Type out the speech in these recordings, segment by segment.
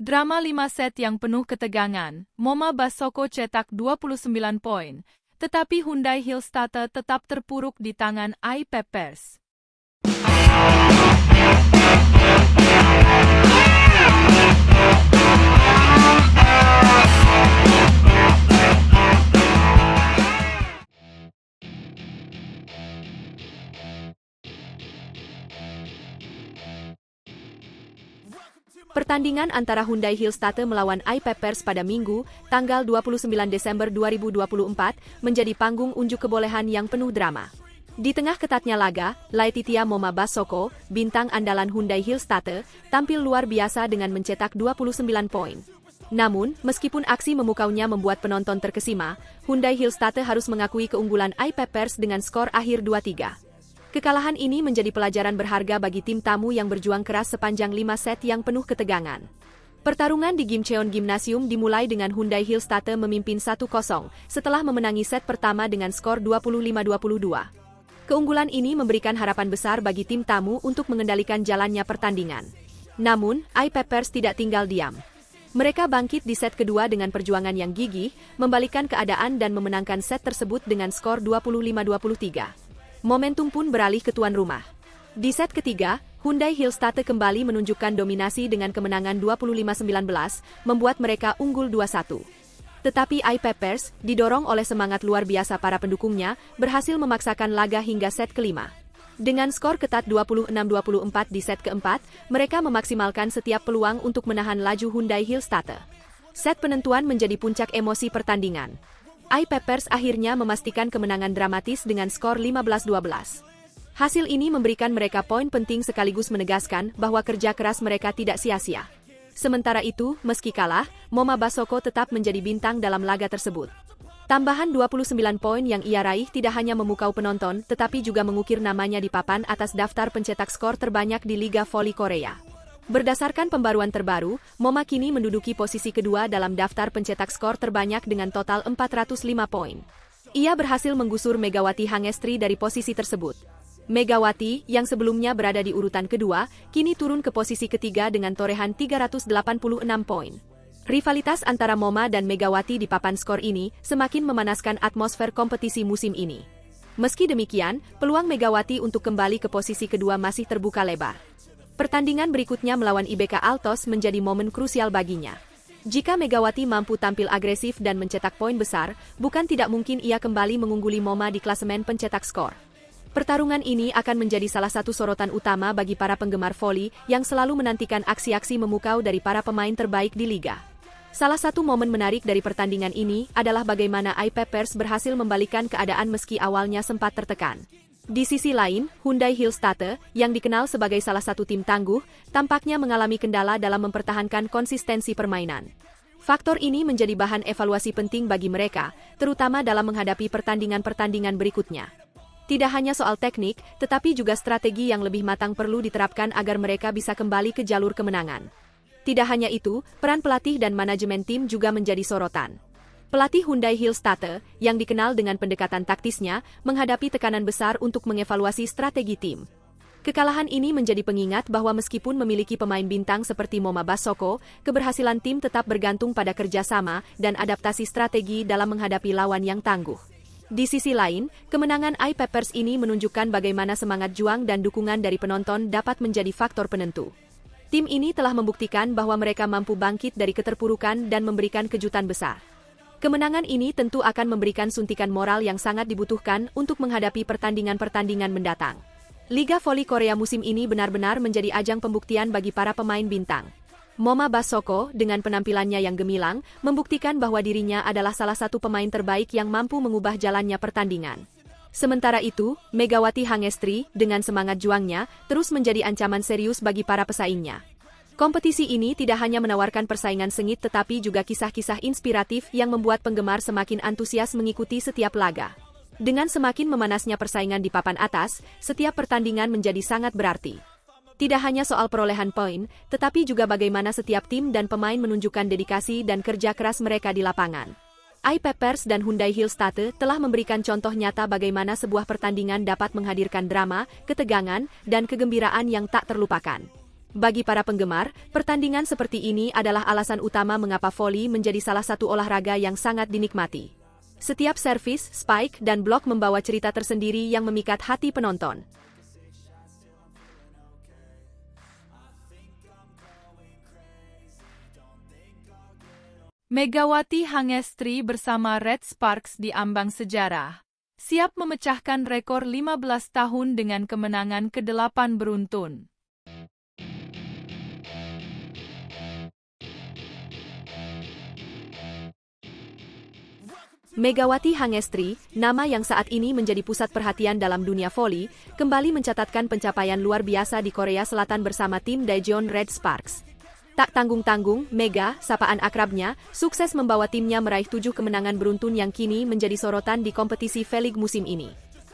Drama 5 set yang penuh ketegangan, Moma Basoko cetak 29 poin, tetapi Hyundai Hillstatter tetap terpuruk di tangan Ai Peppers. Pertandingan antara Hyundai Hillstatter melawan Ai Peppers pada Minggu, tanggal 29 Desember 2024, menjadi panggung unjuk kebolehan yang penuh drama. Di tengah ketatnya laga, Laetitia Moma Basoko, bintang andalan Hyundai Hillstatter, tampil luar biasa dengan mencetak 29 poin. Namun, meskipun aksi memukaunya membuat penonton terkesima, Hyundai Hillstatter harus mengakui keunggulan Ai Peppers dengan skor akhir 2-3. Kekalahan ini menjadi pelajaran berharga bagi tim tamu yang berjuang keras sepanjang 5 set yang penuh ketegangan. Pertarungan di Gimcheon Gymnasium dimulai dengan Hyundai Hillstatter memimpin 1-0 setelah memenangi set pertama dengan skor 25-22. Keunggulan ini memberikan harapan besar bagi tim tamu untuk mengendalikan jalannya pertandingan. Namun, Ai Peppers tidak tinggal diam. Mereka bangkit di set kedua dengan perjuangan yang gigih, membalikkan keadaan dan memenangkan set tersebut dengan skor 25-23. Momentum pun beralih ke tuan rumah. Di set ketiga, Hyundai Hillstatter kembali menunjukkan dominasi dengan kemenangan 25-19, membuat mereka unggul 2-1. Tetapi Ai Peppers, didorong oleh semangat luar biasa para pendukungnya, berhasil memaksakan laga hingga set kelima. Dengan skor ketat 26-24 di set keempat, mereka memaksimalkan setiap peluang untuk menahan laju Hyundai Hillstatter. Set penentuan menjadi puncak emosi pertandingan. Ai Peppers akhirnya memastikan kemenangan dramatis dengan skor 15-12. Hasil ini memberikan mereka poin penting sekaligus menegaskan bahwa kerja keras mereka tidak sia-sia. Sementara itu, meski kalah, Moma Basoko tetap menjadi bintang dalam laga tersebut. Tambahan 29 poin yang ia raih tidak hanya memukau penonton, tetapi juga mengukir namanya di papan atas daftar pencetak skor terbanyak di Liga Voli Korea. Berdasarkan pembaruan terbaru, Moma kini menduduki posisi kedua dalam daftar pencetak skor terbanyak dengan total 405 poin. Ia berhasil menggusur Megawati Hangestri dari posisi tersebut. Megawati, yang sebelumnya berada di urutan kedua, kini turun ke posisi ketiga dengan torehan 386 poin. Rivalitas antara Moma dan Megawati di papan skor ini semakin memanaskan atmosfer kompetisi musim ini. Meski demikian, peluang Megawati untuk kembali ke posisi kedua masih terbuka lebar. Pertandingan berikutnya melawan IBK Altos menjadi momen krusial baginya. Jika Megawati mampu tampil agresif dan mencetak poin besar, bukan tidak mungkin ia kembali mengungguli Moma di klasemen pencetak skor. Pertarungan ini akan menjadi salah satu sorotan utama bagi para penggemar voli yang selalu menantikan aksi-aksi memukau dari para pemain terbaik di liga. Salah satu momen menarik dari pertandingan ini adalah bagaimana Ai Peppers berhasil membalikkan keadaan meski awalnya sempat tertekan. Di sisi lain, Hyundai Hillstatter, yang dikenal sebagai salah satu tim tangguh, tampaknya mengalami kendala dalam mempertahankan konsistensi permainan. Faktor ini menjadi bahan evaluasi penting bagi mereka, terutama dalam menghadapi pertandingan-pertandingan berikutnya. Tidak hanya soal teknik, tetapi juga strategi yang lebih matang perlu diterapkan agar mereka bisa kembali ke jalur kemenangan. Tidak hanya itu, peran pelatih dan manajemen tim juga menjadi sorotan. Pelatih Hyundai Hillstatter, yang dikenal dengan pendekatan taktisnya, menghadapi tekanan besar untuk mengevaluasi strategi tim. Kekalahan ini menjadi pengingat bahwa meskipun memiliki pemain bintang seperti Moma Basoko, keberhasilan tim tetap bergantung pada kerjasama dan adaptasi strategi dalam menghadapi lawan yang tangguh. Di sisi lain, kemenangan Ai Peppers ini menunjukkan bagaimana semangat juang dan dukungan dari penonton dapat menjadi faktor penentu. Tim ini telah membuktikan bahwa mereka mampu bangkit dari keterpurukan dan memberikan kejutan besar. Kemenangan ini tentu akan memberikan suntikan moral yang sangat dibutuhkan untuk menghadapi pertandingan-pertandingan mendatang. Liga Voli Korea musim ini benar-benar menjadi ajang pembuktian bagi para pemain bintang. Moma Basoko, dengan penampilannya yang gemilang, membuktikan bahwa dirinya adalah salah satu pemain terbaik yang mampu mengubah jalannya pertandingan. Sementara itu, Megawati Hangestri, dengan semangat juangnya, terus menjadi ancaman serius bagi para pesaingnya. Kompetisi ini tidak hanya menawarkan persaingan sengit tetapi juga kisah-kisah inspiratif yang membuat penggemar semakin antusias mengikuti setiap laga. Dengan semakin memanasnya persaingan di papan atas, setiap pertandingan menjadi sangat berarti. Tidak hanya soal perolehan poin, tetapi juga bagaimana setiap tim dan pemain menunjukkan dedikasi dan kerja keras mereka di lapangan. Ai Peppers dan Hyundai Hillstatter telah memberikan contoh nyata bagaimana sebuah pertandingan dapat menghadirkan drama, ketegangan, dan kegembiraan yang tak terlupakan. Bagi para penggemar, pertandingan seperti ini adalah alasan utama mengapa voli menjadi salah satu olahraga yang sangat dinikmati. Setiap servis, spike, dan blok membawa cerita tersendiri yang memikat hati penonton. Megawati Hangestri bersama Red Sparks di ambang sejarah. Siap memecahkan rekor 15 tahun dengan kemenangan ke-8 beruntun. Megawati Hangestri, nama yang saat ini menjadi pusat perhatian dalam dunia voli, kembali mencatatkan pencapaian luar biasa di Korea Selatan bersama tim Daejeon Red Sparks. Tak tanggung-tanggung, Mega, sapaan akrabnya, sukses membawa timnya meraih 7 kemenangan beruntun yang kini menjadi sorotan di kompetisi V-League musim ini.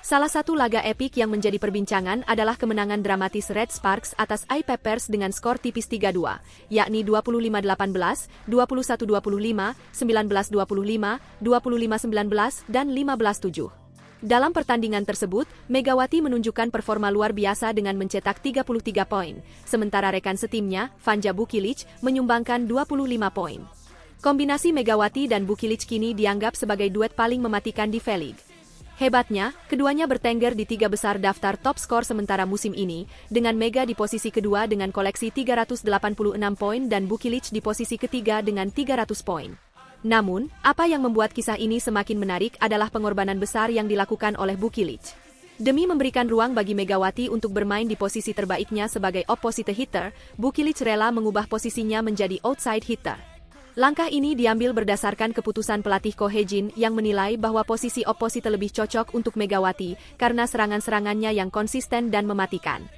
Salah satu laga epik yang menjadi perbincangan adalah kemenangan dramatis Red Sparks atas I-Peppers dengan skor tipis 3-2, yakni 25-18, 21-25, 19-25, 25-19, dan 15-7. Dalam pertandingan tersebut, Megawati menunjukkan performa luar biasa dengan mencetak 33 poin, sementara rekan setimnya, Vanja Bukilic, menyumbangkan 25 poin. Kombinasi Megawati dan Bukilic kini dianggap sebagai duet paling mematikan di V-League. Hebatnya, keduanya bertengger di 3 besar daftar top skor sementara musim ini, dengan Mega di posisi kedua dengan koleksi 386 poin dan Bukilic di posisi ketiga dengan 300 poin. Namun, apa yang membuat kisah ini semakin menarik adalah pengorbanan besar yang dilakukan oleh Bukilic. Demi memberikan ruang bagi Megawati untuk bermain di posisi terbaiknya sebagai opposite hitter, Bukilic rela mengubah posisinya menjadi outside hitter. Langkah ini diambil berdasarkan keputusan pelatih Ko Hye-jin yang menilai bahwa posisi opposite lebih cocok untuk Megawati karena serangan-serangannya yang konsisten dan mematikan.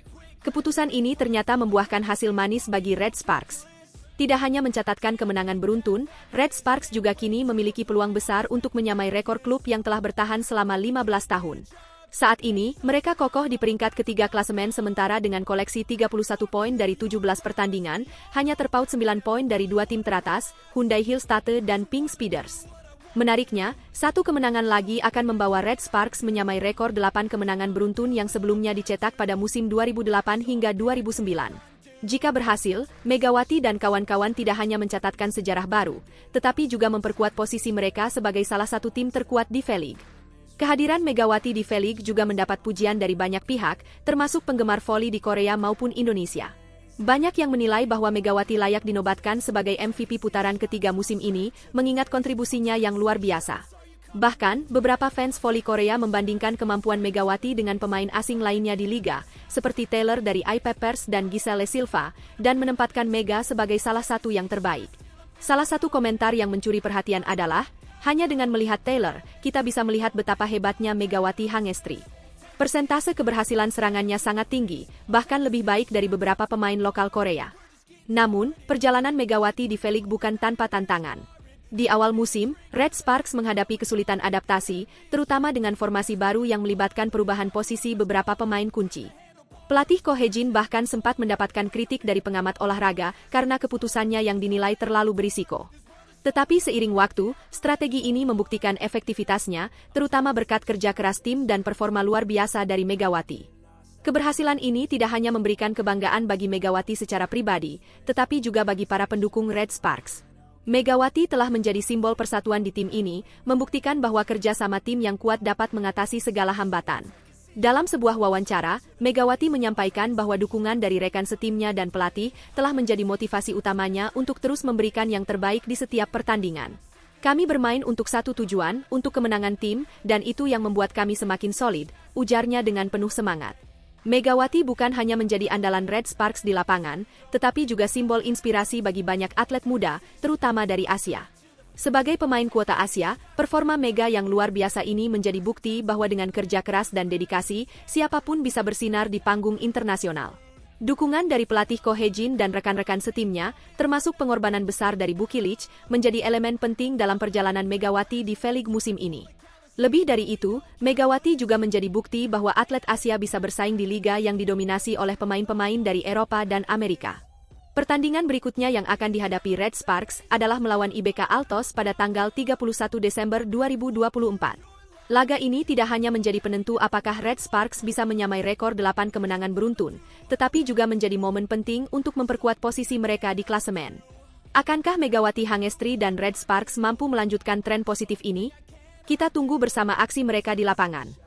Keputusan ini ternyata membuahkan hasil manis bagi Red Sparks. Tidak hanya mencatatkan kemenangan beruntun, Red Sparks juga kini memiliki peluang besar untuk menyamai rekor klub yang telah bertahan selama 15 tahun. Saat ini, mereka kokoh di peringkat ketiga klasemen sementara dengan koleksi 31 poin dari 17 pertandingan, hanya terpaut 9 poin dari 2 tim teratas, Hyundai Hillstatte dan Pink Speeders. Menariknya, 1 kemenangan lagi akan membawa Red Sparks menyamai rekor 8 kemenangan beruntun yang sebelumnya dicetak pada musim 2008 hingga 2009. Jika berhasil, Megawati dan kawan-kawan tidak hanya mencatatkan sejarah baru, tetapi juga memperkuat posisi mereka sebagai salah satu tim terkuat di V-League. Kehadiran Megawati di V-League juga mendapat pujian dari banyak pihak, termasuk penggemar voli di Korea maupun Indonesia. Banyak yang menilai bahwa Megawati layak dinobatkan sebagai MVP putaran ketiga musim ini, mengingat kontribusinya yang luar biasa. Bahkan, beberapa fans voli Korea membandingkan kemampuan Megawati dengan pemain asing lainnya di liga, seperti Taylor dari I-Peppers dan Giselle Silva, dan menempatkan Mega sebagai salah satu yang terbaik. Salah satu komentar yang mencuri perhatian adalah, hanya dengan melihat Taylor, kita bisa melihat betapa hebatnya Megawati Hangestri. Persentase keberhasilan serangannya sangat tinggi, bahkan lebih baik dari beberapa pemain lokal Korea. Namun, perjalanan Megawati di V-League bukan tanpa tantangan. Di awal musim, Red Sparks menghadapi kesulitan adaptasi, terutama dengan formasi baru yang melibatkan perubahan posisi beberapa pemain kunci. Pelatih Ko Hye-jin bahkan sempat mendapatkan kritik dari pengamat olahraga karena keputusannya yang dinilai terlalu berisiko. Tetapi seiring waktu, strategi ini membuktikan efektivitasnya, terutama berkat kerja keras tim dan performa luar biasa dari Megawati. Keberhasilan ini tidak hanya memberikan kebanggaan bagi Megawati secara pribadi, tetapi juga bagi para pendukung Red Sparks. Megawati telah menjadi simbol persatuan di tim ini, membuktikan bahwa kerja sama tim yang kuat dapat mengatasi segala hambatan. Dalam sebuah wawancara, Megawati menyampaikan bahwa dukungan dari rekan setimnya dan pelatih telah menjadi motivasi utamanya untuk terus memberikan yang terbaik di setiap pertandingan. Kami bermain untuk satu tujuan, untuk kemenangan tim, dan itu yang membuat kami semakin solid, ujarnya dengan penuh semangat. Megawati bukan hanya menjadi andalan Red Sparks di lapangan, tetapi juga simbol inspirasi bagi banyak atlet muda, terutama dari Asia. Sebagai pemain kuota Asia, performa Mega yang luar biasa ini menjadi bukti bahwa dengan kerja keras dan dedikasi, siapapun bisa bersinar di panggung internasional. Dukungan dari pelatih Ko Hye-jin dan rekan-rekan setimnya, termasuk pengorbanan besar dari Bukilic, menjadi elemen penting dalam perjalanan Megawati di V-League musim ini. Lebih dari itu, Megawati juga menjadi bukti bahwa atlet Asia bisa bersaing di liga yang didominasi oleh pemain-pemain dari Eropa dan Amerika. Pertandingan berikutnya yang akan dihadapi Red Sparks adalah melawan IBK Altos pada tanggal 31 Desember 2024. Laga ini tidak hanya menjadi penentu apakah Red Sparks bisa menyamai rekor 8 kemenangan beruntun, tetapi juga menjadi momen penting untuk memperkuat posisi mereka di klasemen. Akankah Megawati Hangestri dan Red Sparks mampu melanjutkan tren positif ini? Kita tunggu bersama aksi mereka di lapangan.